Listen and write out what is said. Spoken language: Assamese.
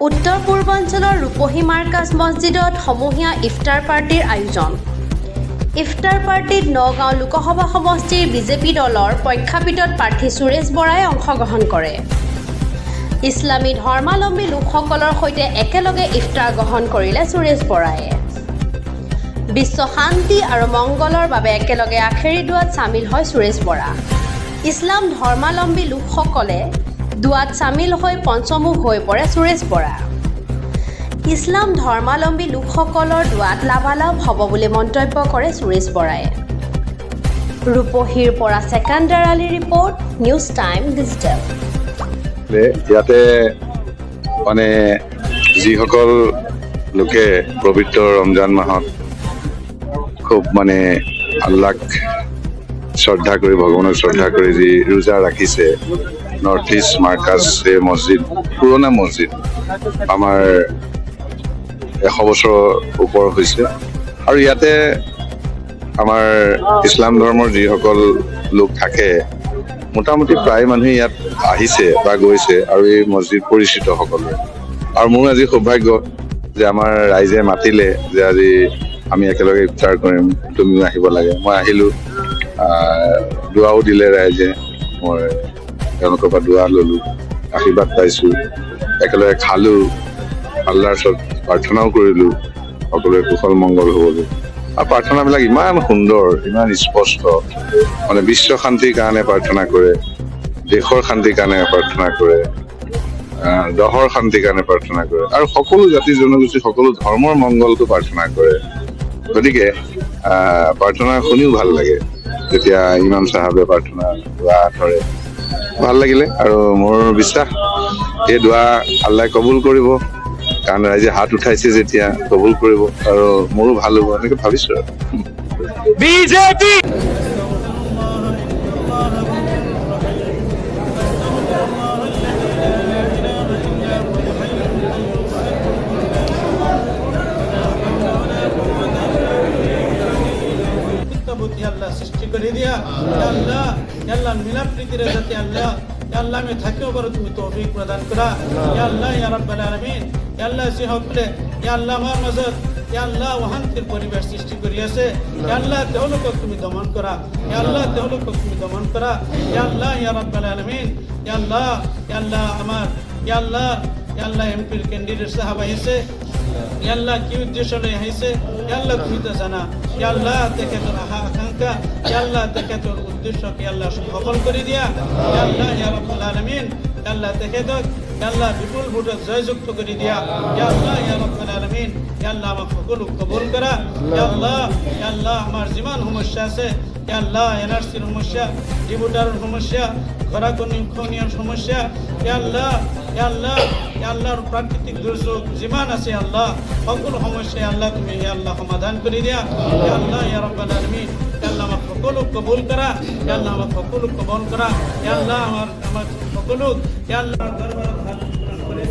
উত্তৰ পূৰ্বাঞ্চলৰ ৰূপহী মাৰ্কাজ মছজিদত সমূহীয়া ইফতাৰ পাৰ্টিৰ আয়োজন। ইফতাৰ পাৰ্টিত নগাঁও লোকসভা সমষ্টিৰ বিজেপি দলৰ প্ৰখ্যাপিত প্ৰাৰ্থী সুৰেশ বৰাই অংশগ্ৰহণ কৰে। ইছলামী ধৰ্মাৱলম্বী লোকসকলৰ সৈতে একেলগে ইফতাৰ গ্ৰহণ কৰিলে সুৰেশ বৰায়ে। বিশ্ব শান্তি আৰু মংগলৰ বাবে একেলগে আখেৰী দুৱাত চামিল হয় সুৰেশ বৰা। ইছলাম ধৰ্মাৱলম্বী লোকসকলে দুৱাত চামিল হৈ পঞ্চমুখ হৈ পৰে সুৰেশ বৰা। ইছলাম ধৰ্মাৱলম্বী লোকসকলৰ দুৱাত লাভালাভ হ'ব বুলি মন্তব্য কৰে সুৰেশ বৰাই। ৰূপহীৰ পৰা seconder Ali report, news time digital. ইয়াতে মানে যিসকল লোকে পবিত্ৰ ৰমজান মাহত খুব মানে আল্লাহক শ্ৰদ্ধা কৰি ভগৱানক শ্ৰদ্ধা কৰি যি ৰোজা ৰাখিছে, নৰ্থ ইষ্ট মাৰ্কাজ মছজিদ, পুৰণা মছজিদ, আমাৰ 100 বছৰৰ ওপৰ হৈছে। আৰু ইয়াতে আমাৰ ইছলাম ধৰ্মৰ যিসকল লোক থাকে, মোটামুটি প্ৰায় মানুহে ইয়াত আহিছে বা গৈছে আৰু এই মছজিদ পৰিচিত সকলোৱে। আৰু মোৰ আজি সৌভাগ্য যে আমাৰ ৰাইজে মাতিলে যে আজি আমি একেলগে ইফতাৰ কৰিম, তুমিও আহিব লাগে। মই আহিলোঁ, দুৱাও দিলে ৰাইজে, মই তেওঁলোকৰ পৰা দুৱা ল'লোঁ, আশীৰ্বাদ পাইছোঁ, একেলগে খালোঁ, আল্লাহৰ ওচৰত প্ৰাৰ্থনাও কৰিলোঁ সকলোৰে কুশল মংগল হ'বলৈ। আৰু প্ৰাৰ্থনাবিলাক ইমান সুন্দৰ, ইমান স্পষ্ট, মানে বিশ্ব শান্তিৰ কাৰণে প্ৰাৰ্থনা কৰে, দেশৰ শান্তিৰ কাৰণে প্ৰাৰ্থনা কৰে, দহৰ শান্তিৰ কাৰণে প্ৰাৰ্থনা কৰে, আৰু সকলো জাতি জনগোষ্ঠী সকলো ধৰ্মৰ মংগলটো প্ৰাৰ্থনা কৰে। গতিকে প্ৰাৰ্থনা শুনিও ভাল লাগে যেতিয়া ইমাম চাহাবে প্ৰাৰ্থনা দোৱা ধৰে, ভাল লাগিলে। আৰু মোৰ বিশ্বাস এই দোৱা আল্লাহে কবুল কৰিব, কাৰণ ৰাইজে হাত উঠাইছে যেতিয়া কবুল কৰিব, আৰু মোৰো ভাল হ'ব এনেকে ভাবিছো। আৰু বিজেপি আল্লাহ সৃষ্টি করে দিয়া, আল্লাহ আল্লাহ মিলাপ প্রীতির যাতে আল্লাহ আল্লাহ আমি থাকিও পারো, তুমি তৌফিক প্রদান করা আল্লাহ ইয়া রাব্বাল আলামিন। আল্লাহ যে সকলে আল্লাহ আমার মাজত আল্লাহ শান্তির পরিবেশ সৃষ্টি করিয়াছে, আল্লাহ তেওঁলোকক তুমি দমন করা, আল্লাহ তেওঁলোকক তুমি দমন করা আল্লাহ ইয়া রাব্বাল আলামিন। আল্লাহ আল্লাহ আমার আল্লাহ আল্লাহ এমপির ক্যান্ডিডেট সাহেব আহিছে, আল্লাহ কি উদ্দেশ্য লই আহিছে আল্লাহ তুমি তো জানা। আল্লাহ দেখে তোর আকাঙ্ক্ষা, আল্লাহ দেখে তোর উদ্দেশ্যকে আল্লাহ সফল করে দিয়া আল্লাহ ইয়া রাব্বুল আলামিন। আল্লাহ দেখে তো আল্লাহ বিপুল ভোটে জয়যুক্ত করে দিয়া আল্লাহ ইয়া রাব্বুল আলামিন। আল্লাহ আমার সকল কবুল করা আল্লাহ। আল্লাহ আমার জীবন সমস্যা আছে আল্লাহ, এনআরসির সমস্যা, ডিভোটারের সমস্যা, খরাখনিয়ার সমস্যা আল্লাহ আল্লাহ আল্লাহর প্রাকৃতিক দুর্যোগ যিমান আছে আল্লাহ সকল সমস্যায় আল্লাহ তুমি আল্লাহ সমাধান করে দিয়া আল্লাহ ইয়া রাব্বুল আলামিন। আল্লাহ আমার সকল কবুল করা আল্লাহ, আমার সকল কবুল করা আল্লাহ, আমার সকল আল্লাহ দরবারে